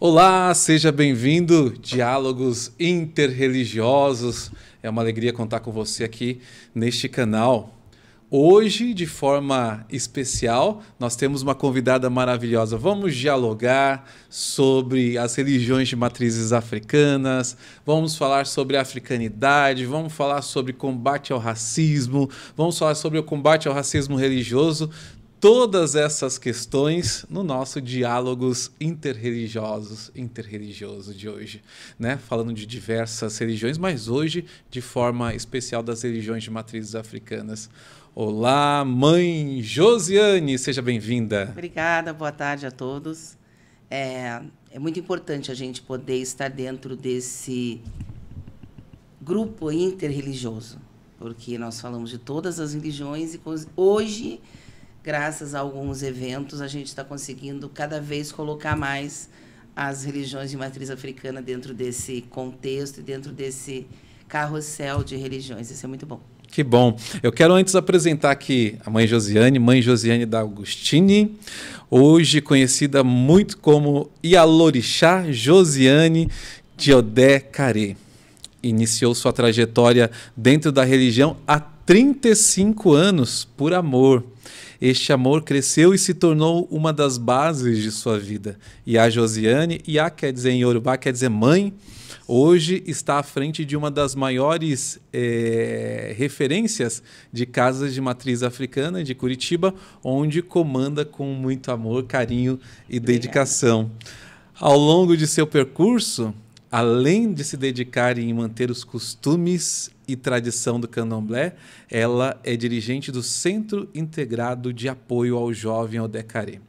Olá, seja bem-vindo, Diálogos Interreligiosos. É uma alegria contar com você aqui neste canal. Hoje, de forma especial, nós temos uma convidada maravilhosa. Vamos dialogar sobre as religiões de matrizes africanas, vamos falar sobre a africanidade, vamos falar sobre combate ao racismo, vamos falar sobre o combate ao racismo religioso. Todas essas questões no nosso Diálogos Interreligioso de hoje, né? Falando de diversas religiões, mas hoje de forma especial das religiões de matrizes africanas. Olá, mãe Josiane, seja bem-vinda. Obrigada, boa tarde a todos. É muito importante a gente poder estar dentro desse grupo interreligioso, porque nós falamos de todas as religiões e hoje, graças a alguns eventos, a gente está conseguindo cada vez colocar mais as religiões de matriz africana dentro desse contexto e dentro desse carrossel de religiões. Isso é muito bom. Que bom. Eu quero antes apresentar aqui a mãe Josiane da Augustine, hoje conhecida muito como Ialorixá Josiane de Odé Carê. Iniciou sua trajetória dentro da religião há 35 anos por amor. Este amor cresceu e se tornou uma das bases de sua vida. E a Josiane, Iá quer dizer em Yorubá, quer dizer mãe, hoje está à frente de uma das maiores referências de casas de matriz africana de Curitiba, onde comanda com muito amor, carinho e dedicação. Ao longo de seu percurso, além de se dedicar em manter os costumes e tradição do candomblé, ela é dirigente do Centro Integrado de Apoio ao Jovem Odé Carê,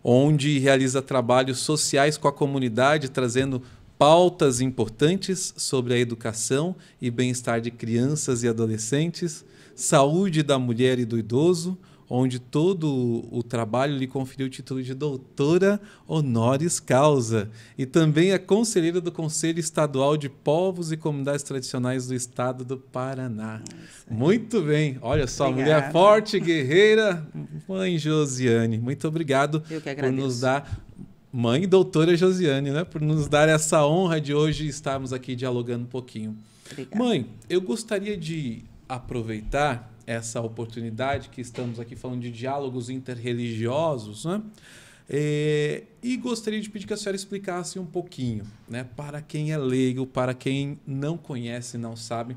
onde realiza trabalhos sociais com a comunidade, trazendo pautas importantes sobre a educação e bem-estar de crianças e adolescentes, saúde da mulher e do idoso, onde todo o trabalho lhe conferiu o título de doutora honoris causa, e também é conselheira do Conselho Estadual de Povos e Comunidades Tradicionais do Estado do Paraná. Muito bem, olha só, Obrigada. Mulher forte, guerreira, mãe Josiane. Muito obrigado por nos dar, mãe doutora Josiane, né, por nos dar essa honra de hoje estarmos aqui dialogando um pouquinho. Obrigada. Mãe, eu gostaria de aproveitar essa oportunidade que estamos aqui falando de diálogos interreligiosos, né? E gostaria de pedir que a senhora explicasse um pouquinho, né, para quem é leigo, para quem não conhece, não sabe,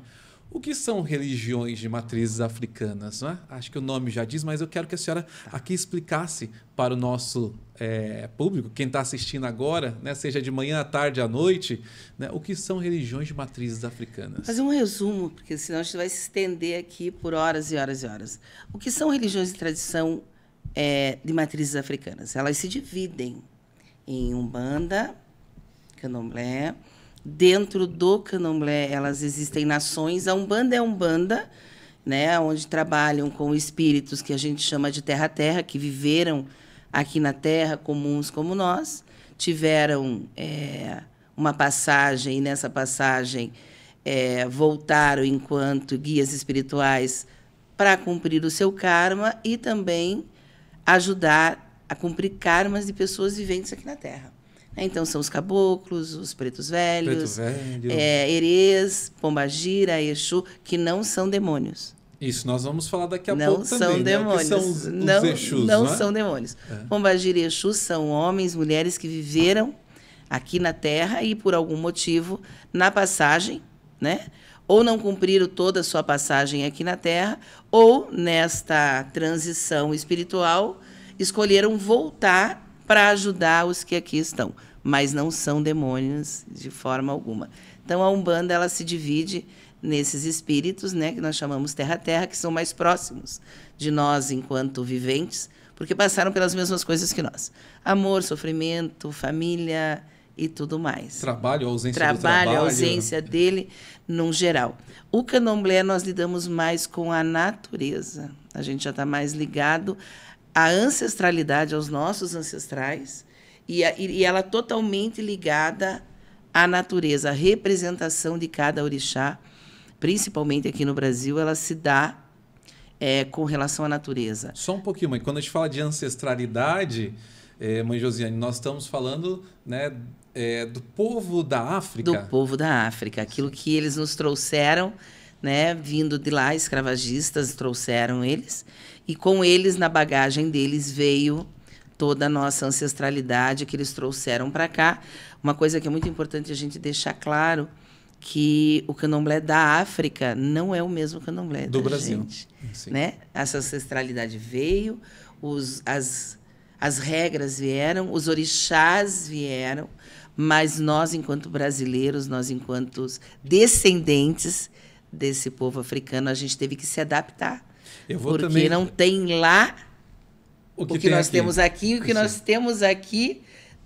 o que são religiões de matrizes africanas, né? Acho que o nome já diz, mas eu quero que a senhora aqui explicasse para o nosso público, quem está assistindo agora, né, seja de manhã, à tarde, à noite, né, o que são religiões de matrizes africanas. Fazer um resumo, porque senão a gente vai se estender aqui por horas e horas e horas. O que são religiões de tradição de matrizes africanas? Elas se dividem em Umbanda, Candomblé. Dentro do Candomblé, elas existem nações. A Umbanda é Umbanda, né, onde trabalham com espíritos que a gente chama de terra-terra, que viveram aqui na Terra, comuns como nós, tiveram uma passagem, e nessa passagem voltaram enquanto guias espirituais para cumprir o seu karma e também ajudar a cumprir karmas de pessoas viventes aqui na Terra. Então, são os caboclos, os pretos velhos, Erês, Pombagira, Exu, que não são demônios. Isso, nós vamos falar daqui a não pouco também. São demônios. Né? O que são os Exus, não são demônios. Pombagira e Exu são homens, mulheres que viveram aqui na Terra e, por algum motivo, na passagem, né, ou não cumpriram toda a sua passagem aqui na Terra, ou, nesta transição espiritual, escolheram voltar para ajudar os que aqui estão, mas não são demônios de forma alguma. Então, a Umbanda ela se divide nesses espíritos, né, que nós chamamos terra-terra, que são mais próximos de nós enquanto viventes, porque passaram pelas mesmas coisas que nós. Amor, sofrimento, família e tudo mais. Trabalho, ausência do trabalho. A ausência dele, num geral. O Candomblé, nós lidamos mais com a natureza. A gente já está mais ligado à ancestralidade, aos nossos ancestrais, e ela totalmente ligada à natureza, à representação de cada orixá, principalmente aqui no Brasil, ela se dá com relação à natureza. Só um pouquinho, mãe. Quando a gente fala de ancestralidade, Mãe Josiane, nós estamos falando, né, do povo da África. Do povo da África, aquilo que eles nos trouxeram, né, vindo de lá, escravagistas trouxeram eles, e com eles, na bagagem deles, veio toda a nossa ancestralidade que eles trouxeram para cá. Uma coisa que é muito importante a gente deixar claro, que o candomblé da África não é o mesmo candomblé do da Brasil, gente, né? Essa ancestralidade veio, as regras vieram, os orixás vieram, mas nós, enquanto brasileiros, nós, enquanto descendentes desse povo africano, a gente teve que se adaptar. Porque também... não tem lá o que nós temos aqui, o que nós temos aqui,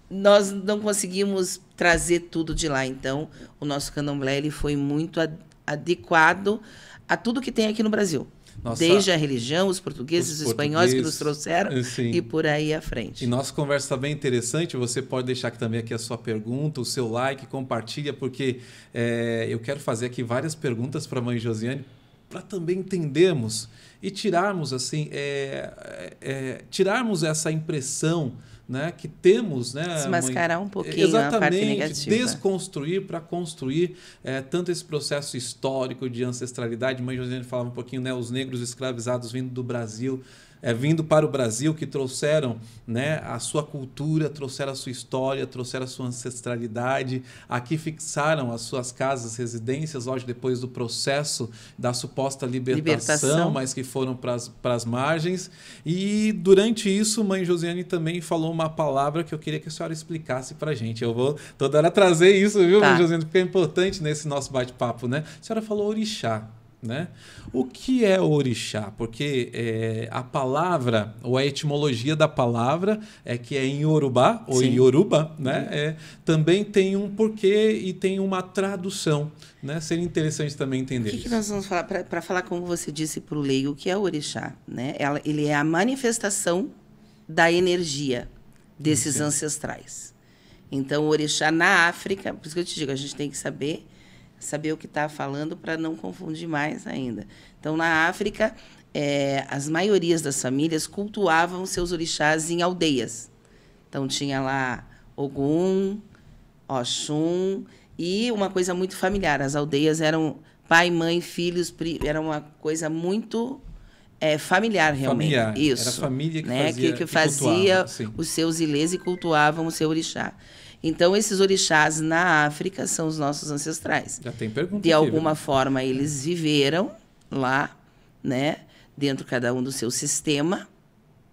nós não conseguimos trazer tudo de lá. Então, o nosso candomblé ele foi muito adequado a tudo que tem aqui no Brasil. Nossa, desde a religião, os portugueses, os espanhóis que nos trouxeram e por aí à frente. E nossa conversa está bem interessante. Você pode deixar também aqui a sua pergunta, o seu like, compartilha, porque eu quero fazer aqui várias perguntas para a Mãe Josiane para também entendermos e tirarmos assim, tirarmos essa impressão, né, que temos, né, desmascarar um pouquinho a parte negativa. Desconstruir para construir tanto esse processo histórico de ancestralidade. Mãe Josiane falava um pouquinho, né, os negros escravizados vindo do Brasil, vindo para o Brasil, que trouxeram, né, a sua cultura, trouxeram a sua história, trouxeram a sua ancestralidade, aqui fixaram as suas casas, residências, hoje depois do processo da suposta libertação, mas que foram para as margens. E durante isso, Mãe Josiane também falou uma palavra que eu queria que a senhora explicasse para a gente. Eu vou toda hora trazer isso, viu, Mãe Josiane, porque é importante nesse nosso bate-papo, né? A senhora falou orixá. Né? O que é orixá? Porque a palavra, ou a etimologia da palavra, que é em Yorubá, ou em Yoruba, né? Também tem um porquê e tem uma tradução. Né? Seria interessante também entender isso. O que nós vamos falar? Para falar, como você disse para o leigo, o que é o orixá? Né? Ele é a manifestação da energia desses ancestrais. Então, o orixá na África, por isso que eu te digo, a gente tem que saber o que está falando para não confundir mais ainda. Então, na África, as maiorias das famílias cultuavam seus orixás em aldeias. Então, tinha lá Ogum, Oxum, e uma coisa muito familiar. As aldeias eram pai, mãe, filhos, era uma coisa muito familiar, realmente. Familiar. Isso. Era a família que fazia, que fazia os seus ilês e cultuavam o seu orixá. Então, esses orixás na África são os nossos ancestrais. Já tem pergunta. De alguma forma, eles viveram lá, né, dentro cada um do seu sistema,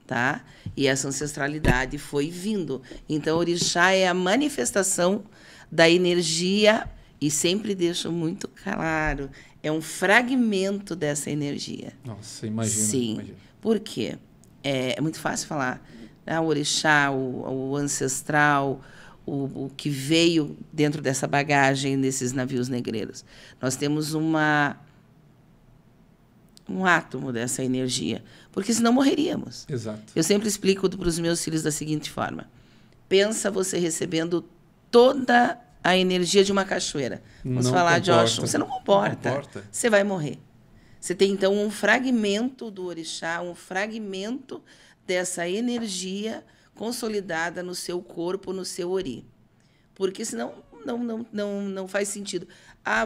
tá? E essa ancestralidade foi vindo. Então, orixá é a manifestação da energia, e sempre deixo muito claro, é um fragmento dessa energia. Nossa, imagina. Sim. Imagina. Por quê? É muito fácil falar, né? O orixá, o ancestral, o que veio dentro dessa bagagem desses navios negreiros. Nós temos um átomo dessa energia, porque senão morreríamos. Exato. Eu sempre explico para os meus filhos da seguinte forma: pensa você recebendo toda a energia de uma cachoeira. Vamos falar de Oxum. Você não comporta. Você vai morrer. Você tem, então, um fragmento do orixá, um fragmento dessa energia consolidada no seu corpo, no seu ori. Porque senão não faz sentido.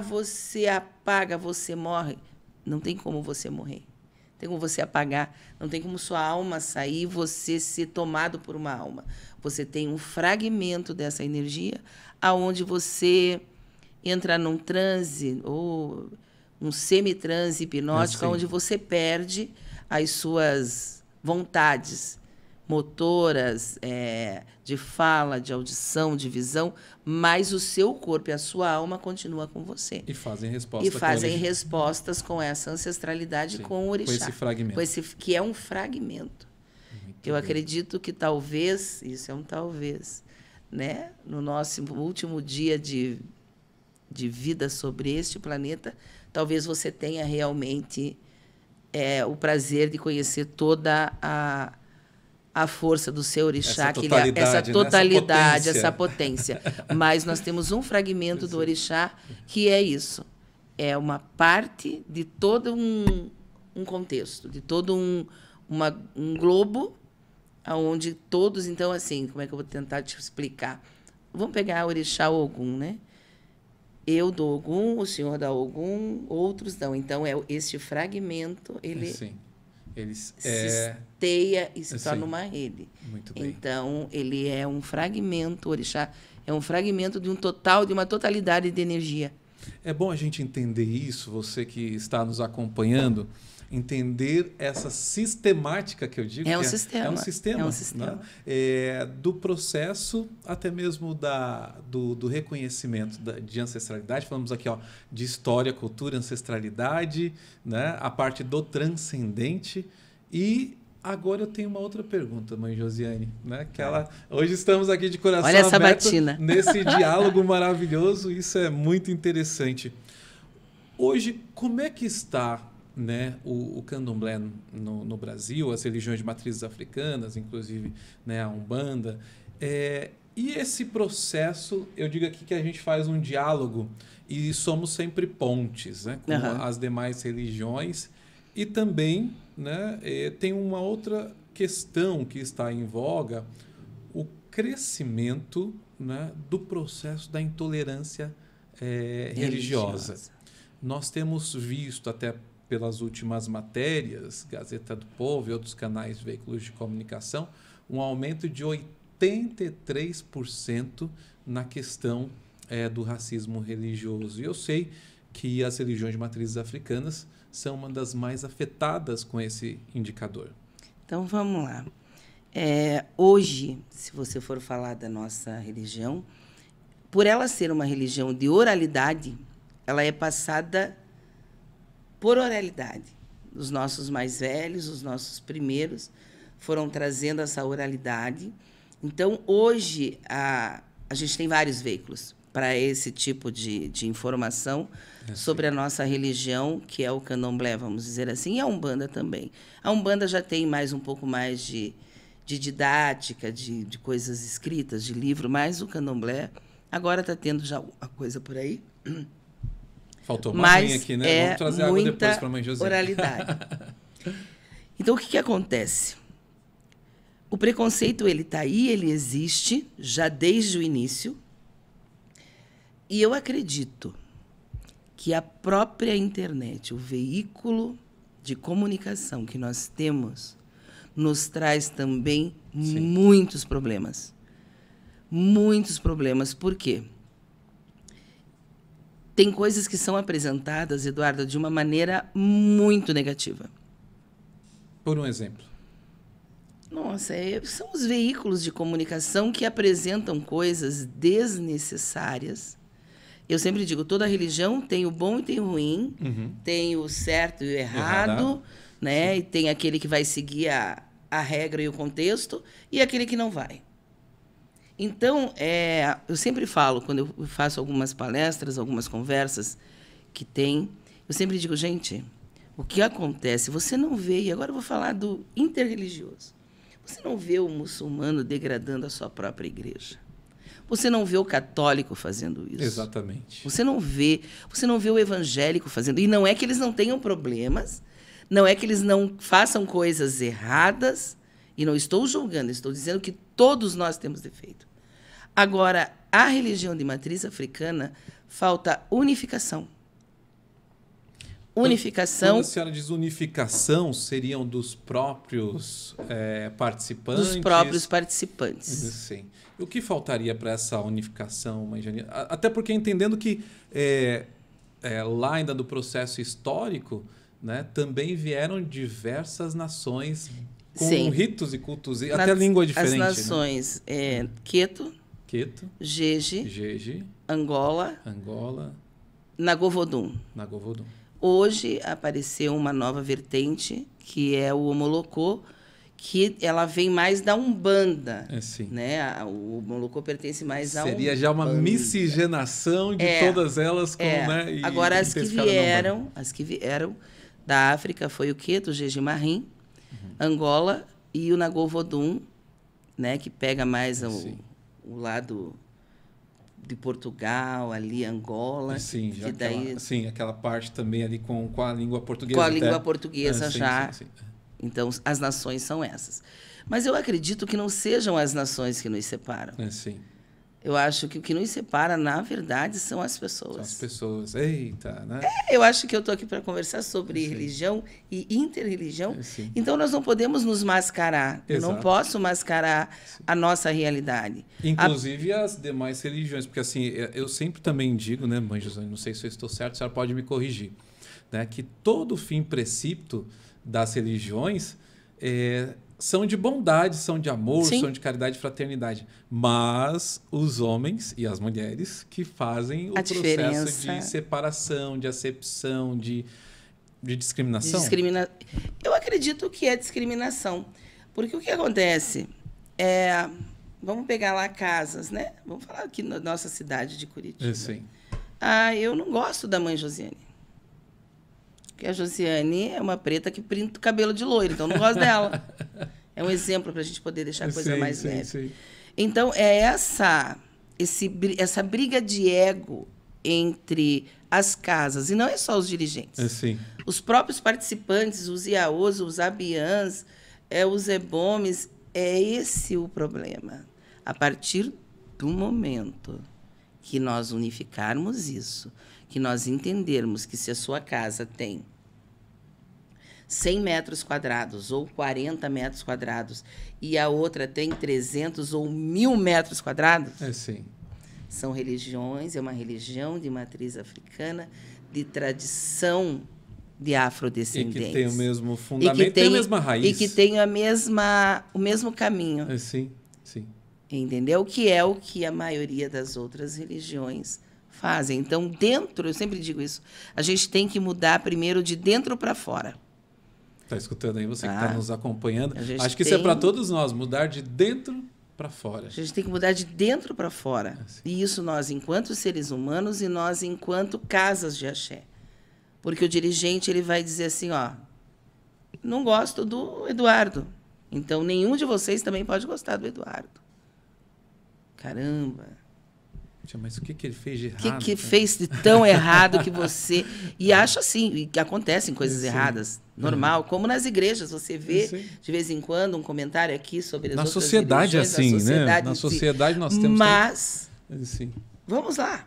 Você apaga, você morre. Não tem como você morrer. Não tem como você apagar. Não tem como sua alma sair e você ser tomado por uma alma. Você tem um fragmento dessa energia aonde você entra num transe ou um semitranse hipnótico, onde você perde as suas vontades motoras, de fala, de audição, de visão, mas o seu corpo e a sua alma continua com você. E fazem respostas com essa ancestralidade, com o orixá. Com esse fragmento. Que é um fragmento. Eu acredito que talvez, isso é um talvez, né, no nosso último dia de vida sobre este planeta, talvez você tenha realmente o prazer de conhecer toda a força do seu orixá, essa totalidade, essa potência. Mas nós temos um fragmento do orixá que é isso. É uma parte de todo um contexto, de todo um globo onde todos, então, assim, como é que eu vou tentar te explicar? Vamos pegar Orixá Ogum, né? Eu dou Ogum, o senhor dá Ogum, outros dão. Então, este fragmento, ele Sim. Eles se esteia e se sim. torna uma rede. Muito bem. Então, ele é um fragmento, o Orixá é um fragmento de um total, de uma totalidade de energia. É bom a gente entender isso, você que está nos acompanhando, entender essa sistemática que eu digo. É um que sistema. É um sistema. É um sistema. Né? Do processo até mesmo do reconhecimento de ancestralidade. Falamos aqui de história, cultura, ancestralidade, né? A parte do transcendente. E agora eu tenho uma outra pergunta, mãe Josiane. Né? Hoje estamos aqui de coração Olha essa aberto batina. nesse diálogo maravilhoso. Isso é muito interessante. Hoje, como é que está, né, o candomblé no Brasil, as religiões de matrizes africanas, inclusive, né, a Umbanda? E esse processo, eu digo aqui que a gente faz um diálogo e somos sempre pontes, né, com as demais religiões. E também, né, tem uma outra questão que está em voga, o crescimento, né, do processo da intolerância religiosa. Nós temos visto, até pelas últimas matérias, Gazeta do Povo e outros canais, veículos de comunicação, um aumento de 83% na questão do racismo religioso. E eu sei que as religiões de matrizes africanas são uma das mais afetadas com esse indicador. Então, vamos lá. Hoje, se você for falar da nossa religião, por ela ser uma religião de oralidade, ela é passada por oralidade. Os nossos mais velhos, os nossos primeiros, foram trazendo essa oralidade. Então, hoje, a gente tem vários veículos para esse tipo de informação sobre a nossa religião, que é o candomblé, vamos dizer assim, e a Umbanda também. A Umbanda já tem um pouco mais de didática, de coisas escritas, de livro, mas o candomblé agora está tendo já uma coisa por aí. Faltou mais aqui, né? Vamos trazer água depois para a mãe Josiane. Oralidade. Então, o que acontece? O preconceito, ele está aí, ele existe já desde o início. E eu acredito que a própria internet, o veículo de comunicação que nós temos, nos traz também muitos problemas. Muitos problemas. Por quê? Tem coisas que são apresentadas, Eduardo, de uma maneira muito negativa. Por um exemplo. Nossa, são os veículos de comunicação que apresentam coisas desnecessárias. Eu sempre digo, toda religião tem o bom e tem o ruim, tem o certo e o errado, né? E tem aquele que vai seguir a regra e o contexto, e aquele que não vai. Então, eu sempre falo, quando eu faço algumas palestras, algumas conversas que tem, eu sempre digo, gente, o que acontece? Você não vê, e agora eu vou falar do interreligioso, você não vê o muçulmano degradando a sua própria igreja. Você não vê o católico fazendo isso. Exatamente. Você não vê o evangélico fazendo. E não é que eles não tenham problemas, não é que eles não façam coisas erradas, e não estou julgando, estou dizendo que todos nós temos defeito. Agora, a religião de matriz africana, falta unificação. Unificação. Quando a senhora diz unificação, seriam dos próprios participantes? Dos próprios participantes. Sim. E o que faltaria para essa unificação, mãe Janine? Até porque entendendo que lá ainda no processo histórico, né, também vieram diversas nações com ritos e cultos, e até língua diferente. As nações, Queto, Jeje, Angola, Nagovodum. Hoje apareceu uma nova vertente, que é o Omolocô, que ela vem mais da Umbanda. Né? O Omolocô pertence mais à Umbanda. Seria já uma miscigenação de todas elas. Né? Agora, as que vieram da África foi o Queto, o Jeje Marim, Angola e o Nagovodum, né? Que pega mais o lado de Portugal, ali, Angola. Sim, que daí... aquela parte também ali com a língua portuguesa. Com a língua portuguesa já. Sim. Então, as nações são essas. Mas eu acredito que não sejam as nações que nos separam. Sim. Eu acho que o que nos separa, na verdade, são as pessoas. São as pessoas. Eita, né? Eu acho que eu estou aqui para conversar sobre religião e interreligião. Então, nós não podemos nos mascarar. Eu não posso mascarar a nossa realidade. Inclusive as demais religiões. Porque, assim, eu sempre também digo, né, mãe Josiane, não sei se eu estou certo, a senhora pode me corrigir, né, que todo fim precípito das religiões são de bondade, são de amor, são de caridade e fraternidade. Mas os homens e as mulheres que fazem o processo de separação, de acepção, de discriminação. Eu acredito que é discriminação. Porque o que acontece vamos pegar lá casas, né? Vamos falar aqui na nossa cidade de Curitiba. Sim. Eu não gosto da mãe Josiane. Porque a Josiane é uma preta que pinta o cabelo de loiro, então eu não gosto dela. É um exemplo para a gente poder deixar a coisa mais leve. Sim. Então, é essa briga de ego entre as casas, e não é só os dirigentes. Sim. Os próprios participantes, os IAOs, os ABIANs, os EBOMES, é esse o problema. A partir do momento que nós unificarmos isso, que nós entendermos que se a sua casa tem 100 metros quadrados ou 40 metros quadrados e a outra tem 300 ou 1.000 metros quadrados, sim. São religiões, é uma religião de matriz africana, de tradição de afrodescendentes. E que tem o mesmo fundamento, tem a mesma raiz. E que tem o mesmo caminho. Sim. Entendeu? Que é o que a maioria das outras religiões fazem. Então, eu sempre digo isso, a gente tem que mudar primeiro de dentro para fora. Está escutando aí, você que está nos acompanhando. Acho que isso é para todos nós, mudar de dentro para fora. A gente tem que mudar de dentro para fora. E isso nós, enquanto seres humanos, e nós, enquanto casas de axé. Porque o dirigente ele vai dizer assim, não gosto do Eduardo. Então, nenhum de vocês também pode gostar do Eduardo. Caramba! Mas o que ele fez de errado? O que fez de tão errado que você... E acho assim, que acontecem coisas erradas, normal. Como nas igrejas, você vê, de vez em quando, um comentário aqui sobre as outras sociedade é assim, né? Na sociedade nós temos... Mas, vamos lá.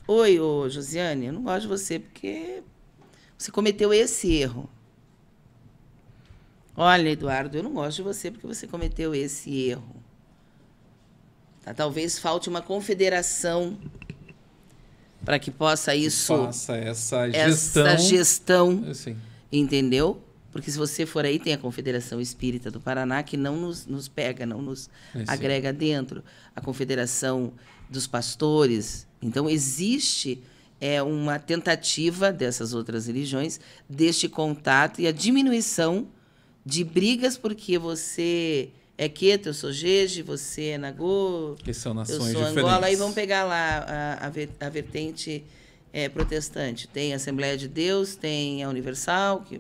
Oi, Josiane, eu não gosto de você porque você cometeu esse erro. Olha, Eduardo, eu não gosto de você porque você cometeu esse erro. Talvez falte uma confederação para que possa faça essa gestão, entendeu? Porque se você for aí, tem a Confederação Espírita do Paraná, que não nos pega, não nos agrega dentro. A Confederação dos Pastores. Então, existe uma tentativa dessas outras religiões deste contato e a diminuição de brigas, porque você... Queto, eu sou Jeje, você é Nagô, que são nações eu sou diferentes. Angola. Aí vamos pegar lá a vertente protestante. Tem a Assembleia de Deus, tem a Universal, que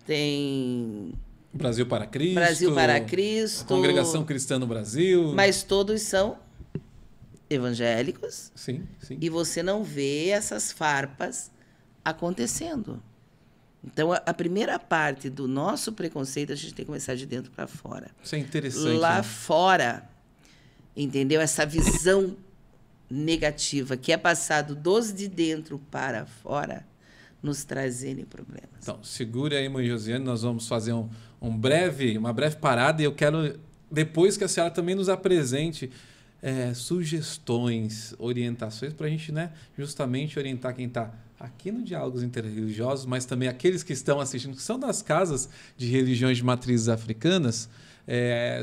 tem... Brasil para Cristo. Congregação Cristã no Brasil. Mas todos são evangélicos. Sim. E você não vê essas farpas acontecendo. Então, a primeira parte do nosso preconceito, a gente tem que começar de dentro para fora. Isso é interessante. Lá fora, entendeu? Essa visão negativa que é passado dos de dentro para fora, nos traz N problemas. Então, segure aí, mãe Josiane, nós vamos fazer uma breve parada e eu quero, depois que a senhora também nos apresente sugestões, orientações para a gente, né, justamente orientar quem está aqui no Diálogos Interreligiosos, mas também aqueles que estão assistindo, que são das casas de religiões de matrizes africanas,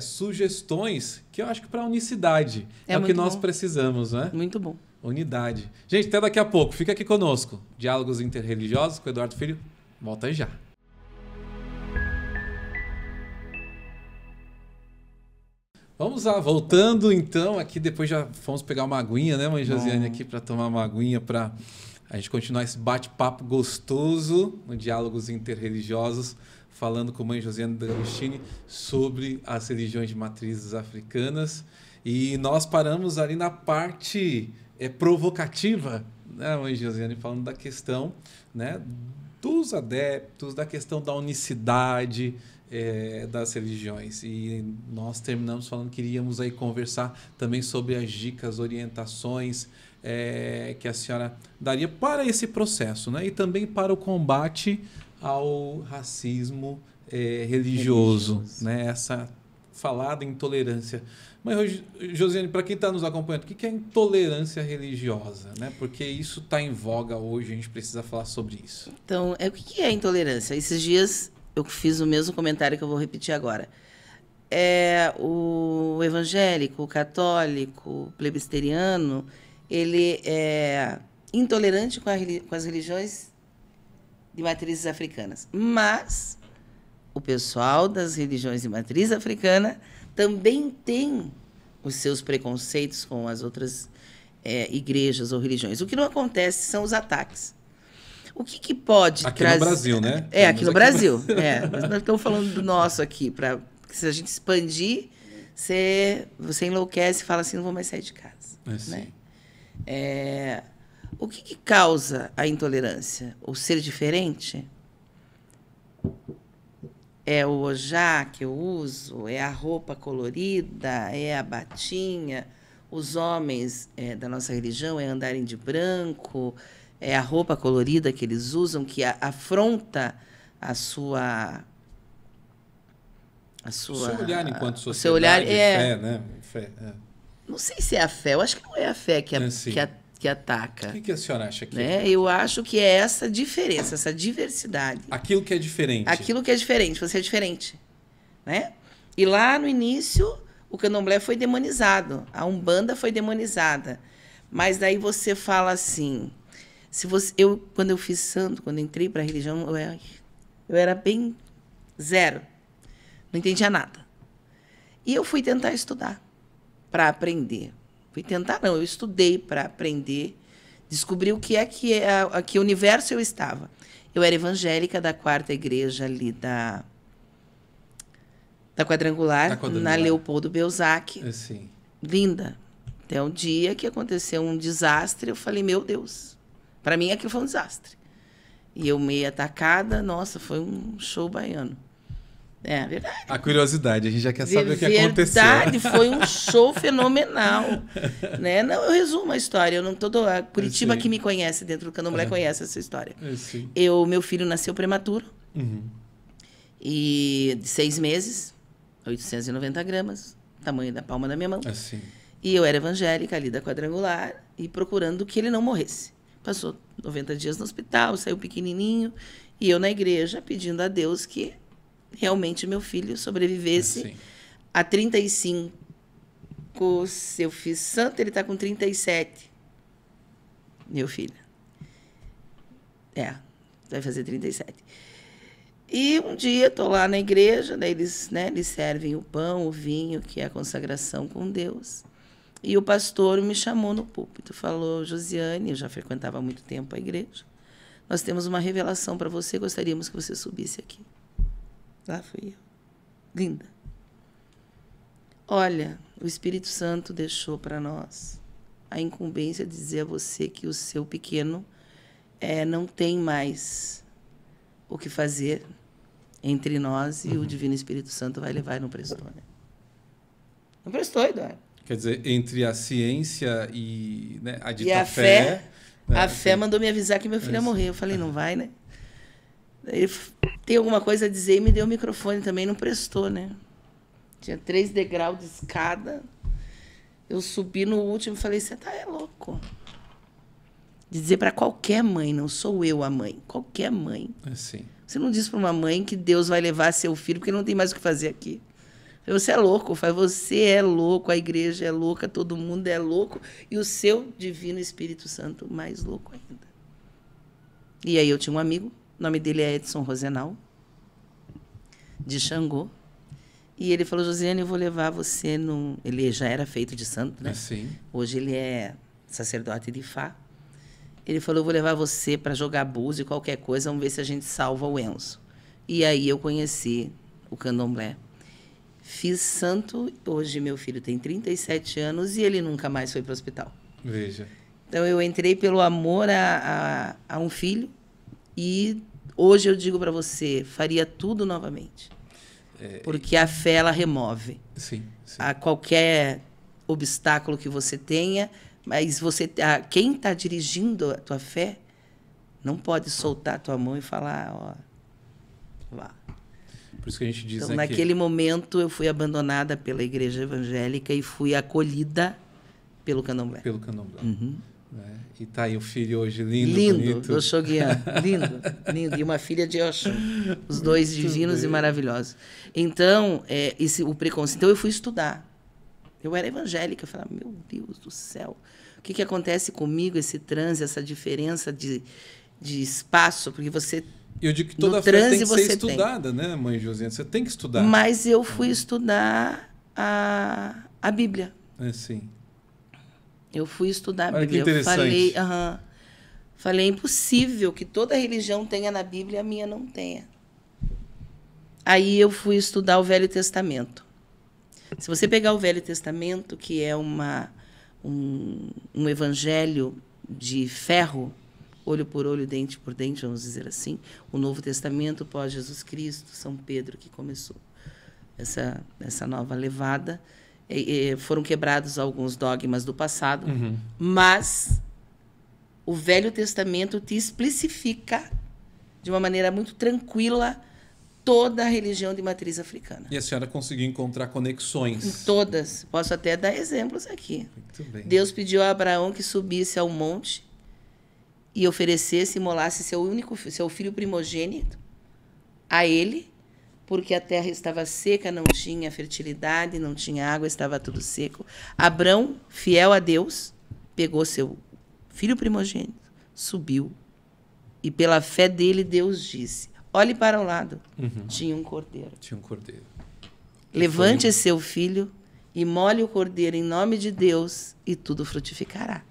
sugestões que eu acho que para a unicidade é o que nós precisamos, né? Muito bom. Unidade. Gente, até daqui a pouco. Fica aqui conosco. Diálogos Interreligiosos com Eduardo Filho. Volta já. Vamos lá, voltando então, aqui depois já fomos pegar uma aguinha, né, mãe Josiane, aqui para tomar uma aguinha para a gente continuar esse bate-papo gostoso no Diálogos Interreligiosos, falando com a mãe Josiane D'Agostini sobre as religiões de matrizes africanas. E nós paramos ali na parte provocativa, né, mãe Josiane, falando da questão, né, dos adeptos, da questão da unicidade, das religiões. E nós terminamos falando que iríamos aí conversar também sobre as dicas, orientações que a senhora daria para esse processo, né? E também para o combate ao racismo religioso, né? Essa falada intolerância. Mas, Josiane, para quem está nos acompanhando, o que é intolerância religiosa? Né? Porque isso está em voga hoje, a gente precisa falar sobre isso. Então, o que é intolerância? Esses dias eu fiz o mesmo comentário que eu vou repetir agora. O evangélico, o católico, o plebisteriano, ele é intolerante com as religiões de matrizes africanas. Mas o pessoal das religiões de matriz africana também tem os seus preconceitos com as outras igrejas ou religiões. O que não acontece são os ataques. O que pode aqui trazer... no Brasil, né? Aqui no Brasil. Mas nós estamos falando do nosso aqui. Se a gente expandir, você enlouquece e fala assim, não vou mais sair de casa. Né? O que causa a intolerância? O ser diferente? É o ojá que eu uso, é a roupa colorida, é a batinha. Os homens da nossa religião andarem de branco, é a roupa colorida que eles usam, que afronta o seu olhar enquanto sociedade, o seu olhar fé, né? Fé, Não sei se é a fé, eu acho que não é a fé que ataca. O que a senhora acha que né? Eu acho que é essa diferença, essa diversidade. Aquilo que é diferente. Aquilo que é diferente, você é diferente. Né? E lá no início, o candomblé foi demonizado, a umbanda foi demonizada. Mas daí você fala assim, quando eu fiz santo, quando entrei para a religião, eu era bem zero, não entendia nada. E eu fui tentar estudar para aprender. Eu estudei para aprender, descobri o que universo eu estava. Eu era evangélica da 4ª igreja ali da Quadrangular, na Leopoldo Belzac. Sim. Linda. Até um dia que aconteceu um desastre, eu falei, meu Deus, para mim aquilo foi um desastre. E eu meio atacada, nossa, foi um show baiano. É verdade. A curiosidade, a gente já quer saber o que aconteceu. Verdade, foi um show fenomenal. Né? Não, eu resumo a história. Eu não a Curitiba que me conhece dentro do candomblé conhece essa história. Meu filho nasceu prematuro. E de 6 meses, 890 gramas, tamanho da palma da minha mão. E eu era evangélica ali da Quadrangular e procurando que ele não morresse. Passou 90 dias no hospital, saiu pequenininho. E eu na igreja pedindo a Deus que realmente meu filho sobrevivesse a 35. Se eu fiz santo, ele está com 37. Meu filho. Vai fazer 37. E um dia estou lá na igreja, daí eles servem o pão, o vinho, que é a consagração com Deus. E o pastor me chamou no púlpito, falou, Josiane, eu já frequentava há muito tempo a igreja, nós temos uma revelação para você, gostaríamos que você subisse aqui. Lá fui eu. Linda. Olha, o Espírito Santo deixou para nós a incumbência de dizer a você que o seu pequeno não tem mais o que fazer entre nós e o Divino Espírito Santo vai levar e não prestou. Né? Não prestou, Eduardo. Quer dizer, entre a ciência e a dita e a fé... A fé mandou me avisar que meu filho ia morrer. Eu falei, não vai, né? Daí tem alguma coisa a dizer e me deu o microfone também, não prestou, né? Tinha 3 degraus de escada. Eu subi no último e falei, você tá louco. De dizer para qualquer mãe, não sou eu a mãe, qualquer mãe. Você não diz para uma mãe que Deus vai levar seu filho porque não tem mais o que fazer aqui. Você é louco, você é louco, a igreja é louca, todo mundo é louco e o seu Divino Espírito Santo mais louco ainda. E aí eu tinha um amigo, o nome dele é Edson Rosenal, de Xangô. E ele falou, Josiane, eu vou levar você num... Ele já era feito de santo, né? Hoje ele é sacerdote de Ifá. Ele falou, eu vou levar você para jogar búzio e qualquer coisa, vamos ver se a gente salva o Enzo. E aí eu conheci o candomblé. Fiz santo, hoje meu filho tem 37 anos e ele nunca mais foi para o hospital. Veja. Então eu entrei pelo amor a um filho e hoje eu digo para você, faria tudo novamente. Porque a fé, ela remove Sim, sim. a qualquer obstáculo que você tenha, mas quem está dirigindo a tua fé não pode soltar a tua mão e falar, ó, vá. Por isso que a gente diz, Então, né, naquele momento, eu fui abandonada pela igreja evangélica e fui acolhida pelo candomblé. pelo candomblé. Uhum. Né? E tá aí o filho hoje lindo, Lindo, bonito. do Oxoguian. Lindo, lindo. E uma filha de Oxum. Os dois divinos e maravilhosos. Então, o preconceito. Então, eu fui estudar. Eu era evangélica. Eu falava, meu Deus do céu, o que acontece comigo, esse transe, essa diferença de espaço? Porque você... Eu digo que toda fé tem que ser estudada, né, mãe Josiane? Você tem que estudar. Mas eu fui estudar a Bíblia. Sim. Eu fui estudar a Olha Bíblia. que interessante. Falei, é impossível que toda religião tenha na Bíblia e a minha não tenha. Aí eu fui estudar o Velho Testamento. Se você pegar o Velho Testamento, que é um evangelho de ferro, olho por olho, dente por dente, vamos dizer assim, o Novo Testamento, pós Jesus Cristo, São Pedro, que começou essa nova levada, foram quebrados alguns dogmas do passado, mas o Velho Testamento te especifica de uma maneira muito tranquila toda a religião de matriz africana. E a senhora conseguiu encontrar conexões? Em todas. Posso até dar exemplos aqui. Muito bem. Deus pediu a Abraão que subisse ao monte e oferecesse, imolasse seu filho primogênito a ele, porque a terra estava seca, não tinha fertilidade, não tinha água, estava tudo seco. Abrão, fiel a Deus, pegou seu filho primogênito, subiu, e pela fé dele, Deus disse, olhe para o lado, tinha um cordeiro. Tinha um cordeiro. Levante seu filho e molhe o cordeiro em nome de Deus e tudo frutificará.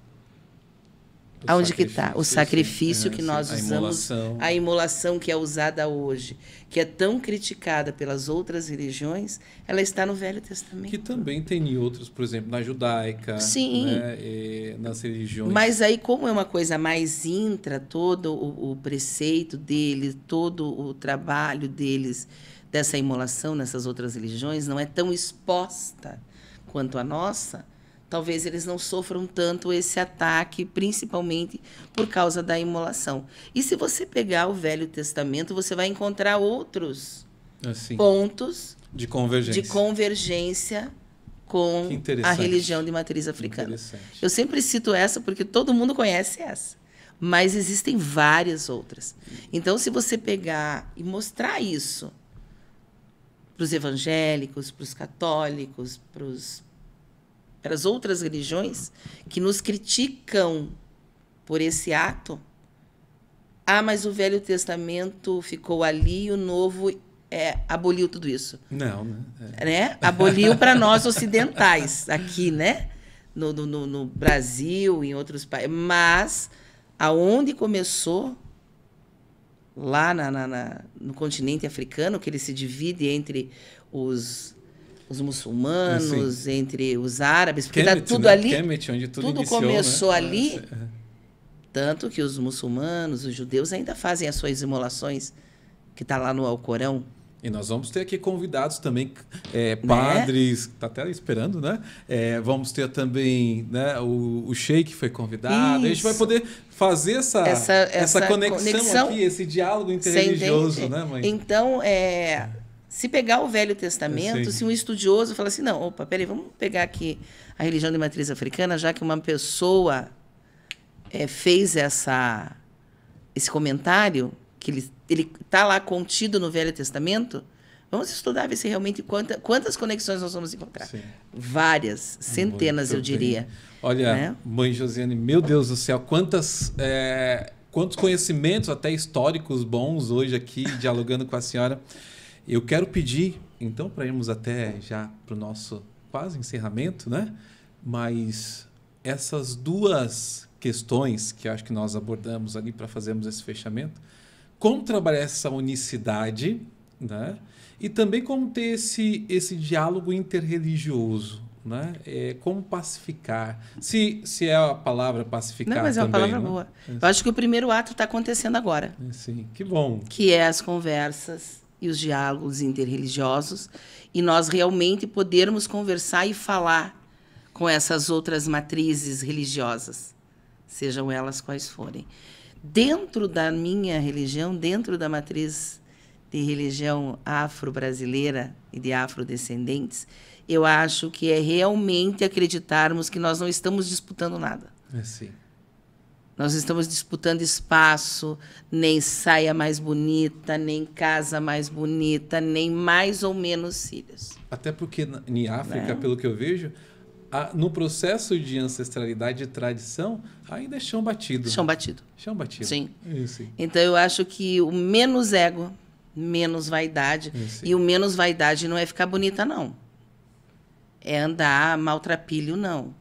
Aonde que está? O sacrifício que nós usamos, a imolação que é usada hoje, que é tão criticada pelas outras religiões, ela está no Velho Testamento. Que também tem em outros, por exemplo, na judaica, sim, né, nas religiões. Mas aí, como é uma coisa mais intra, todo o preceito deles, todo o trabalho deles, dessa imolação nessas outras religiões, não é tão exposta quanto a nossa, talvez eles não sofram tanto esse ataque, principalmente por causa da imolação. E se você pegar o Velho Testamento, você vai encontrar outros pontos de convergência com a religião de matriz africana. Eu sempre cito essa porque todo mundo conhece essa, mas existem várias outras. Então, se você pegar e mostrar isso para os evangélicos, para os católicos, para as outras religiões que nos criticam por esse ato. Mas o Velho Testamento ficou ali e o Novo aboliu tudo isso. Não, né? Aboliu para nós ocidentais, aqui, né? No Brasil, em outros países. Mas, aonde começou, lá no continente africano, que ele se divide entre os muçulmanos, entre os árabes, porque está tudo ali, Kemet, onde tudo iniciou, começou, né? Ali, tanto que os muçulmanos, os judeus ainda fazem as suas imolações, que está lá no Alcorão. E nós vamos ter aqui convidados também, padres, está até esperando, né? Vamos ter também, né, o Sheik foi convidado. A gente vai poder fazer essa conexão aqui, esse diálogo interreligioso, né, mãe? Então, se pegar o Velho Testamento, se um estudioso falar assim, não, opa, peraí, vamos pegar aqui a religião de matriz africana, já que uma pessoa fez esse comentário, que ele está lá contido no Velho Testamento, vamos estudar, ver se realmente quantas conexões nós vamos encontrar. Sim. Várias, centenas, eu diria. Olha, né? Mãe Josiane, meu Deus do céu, quantos conhecimentos, até históricos bons hoje aqui, dialogando com a senhora. Eu quero pedir, então, para irmos até já para o nosso quase encerramento, né? Mas essas duas questões que eu acho que nós abordamos ali para fazermos esse fechamento, como trabalhar essa unicidade, né? E também como ter esse diálogo interreligioso, né? Como pacificar. Se é a palavra pacificar também. Não, mas é uma palavra boa. Eu acho que o primeiro ato está acontecendo agora. Sim, que bom. Que é as conversas e os diálogos interreligiosos, e nós realmente podermos conversar e falar com essas outras matrizes religiosas, sejam elas quais forem. Dentro da minha religião, dentro da matriz de religião afro-brasileira e de afrodescendentes, eu acho que é realmente acreditarmos que nós não estamos disputando nada. Sim. Nós estamos disputando espaço, nem saia mais bonita, nem casa mais bonita, nem mais ou menos filhos. Até porque em África, pelo que eu vejo, no processo de ancestralidade e tradição, ainda é chão batido. Chão batido. Chão batido. Sim. Isso. Então, eu acho que o menos ego, menos vaidade. Isso. E o menos vaidade não é ficar bonita, não. É andar maltrapilho, não.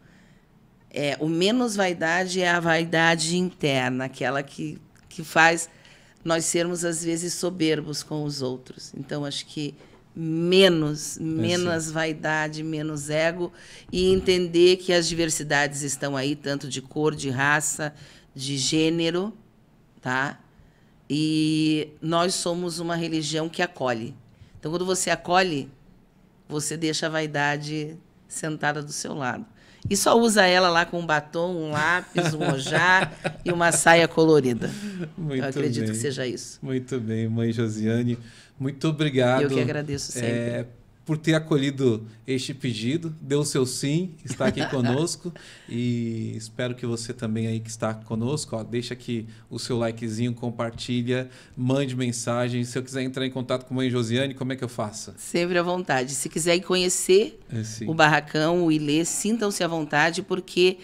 O menos vaidade é a vaidade interna, aquela que faz nós sermos, às vezes, soberbos com os outros. Então, acho que menos vaidade, menos ego, e entender que as diversidades estão aí, tanto de cor, de raça, de gênero, tá? E nós somos uma religião que acolhe. Então, quando você acolhe, você deixa a vaidade sentada do seu lado. E só usa ela lá com um batom, um lápis, um ojá e uma saia colorida. Muito Eu acredito bem. que seja isso. Muito bem, mãe Josiane. Muito obrigado. Eu que agradeço sempre. Por ter acolhido este pedido, deu o seu sim, está aqui conosco, e espero que você também aí que está conosco, deixa aqui o seu likezinho, compartilha, mande mensagem. Se eu quiser entrar em contato com a mãe Josiane, como é que eu faço? Sempre à vontade. Se quiser conhecer o Barracão, o Ilê, sintam-se à vontade, porque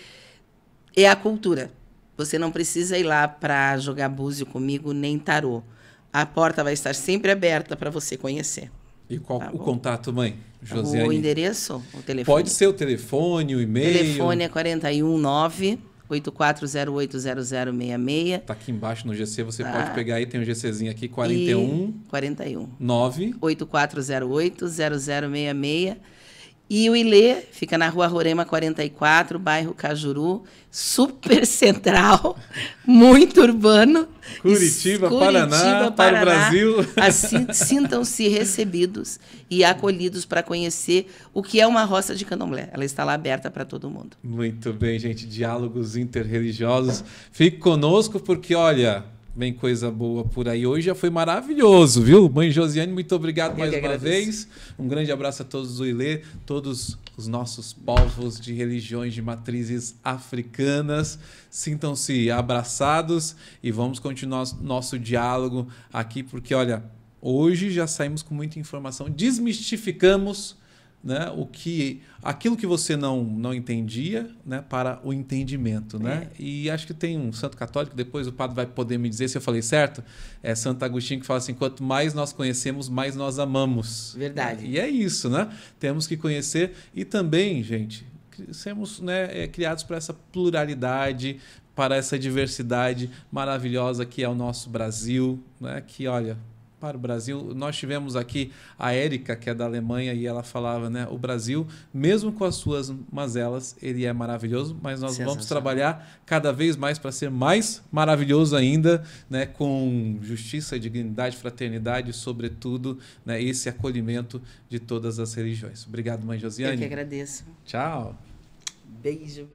é a cultura. Você não precisa ir lá para jogar búzio comigo, nem tarô. A porta vai estar sempre aberta para você conhecer. E qual o contato, mãe? Josiane? O endereço, o telefone. Pode ser o telefone, o e-mail. O telefone é 419-8408-0066. Está aqui embaixo no GC, você pode pegar aí, tem um GCzinho aqui, 41 9 8408-0066. E o Ilê fica na Rua Roraima 44, bairro Cajuru, super central, muito urbano. Curitiba, Paraná, para o Brasil. Assim, sintam-se recebidos e acolhidos para conhecer o que é uma roça de candomblé. Ela está lá aberta para todo mundo. Muito bem, gente. Diálogos interreligiosos. Fique conosco porque, olha, vem coisa boa por aí. Hoje já foi maravilhoso, viu? Mãe Josiane, muito obrigado mais uma vez. Um grande abraço a todos do Ilê, todos os nossos povos de religiões de matrizes africanas. Sintam-se abraçados e vamos continuar nosso diálogo aqui, porque, olha, hoje já saímos com muita informação, desmistificamos, né, aquilo que você não entendia, né, para o entendimento, né? E acho que tem um santo católico, depois o padre vai poder me dizer se eu falei certo, é Santo Agostinho, que fala assim: quanto mais nós conhecemos, mais nós amamos. Verdade. E é isso, né? Temos que conhecer e também, gente, sermos, né, criados para essa pluralidade, para essa diversidade maravilhosa que é o nosso Brasil, né? Que, olha, para o Brasil, nós tivemos aqui a Érica, que é da Alemanha, e ela falava, né, o Brasil, mesmo com as suas mazelas, ele é maravilhoso, mas nós vamos trabalhar cada vez mais para ser mais maravilhoso ainda, né, com justiça, dignidade, fraternidade, sobretudo, né, esse acolhimento de todas as religiões. Obrigado, mãe Josiane. Eu que agradeço. Tchau. Beijo.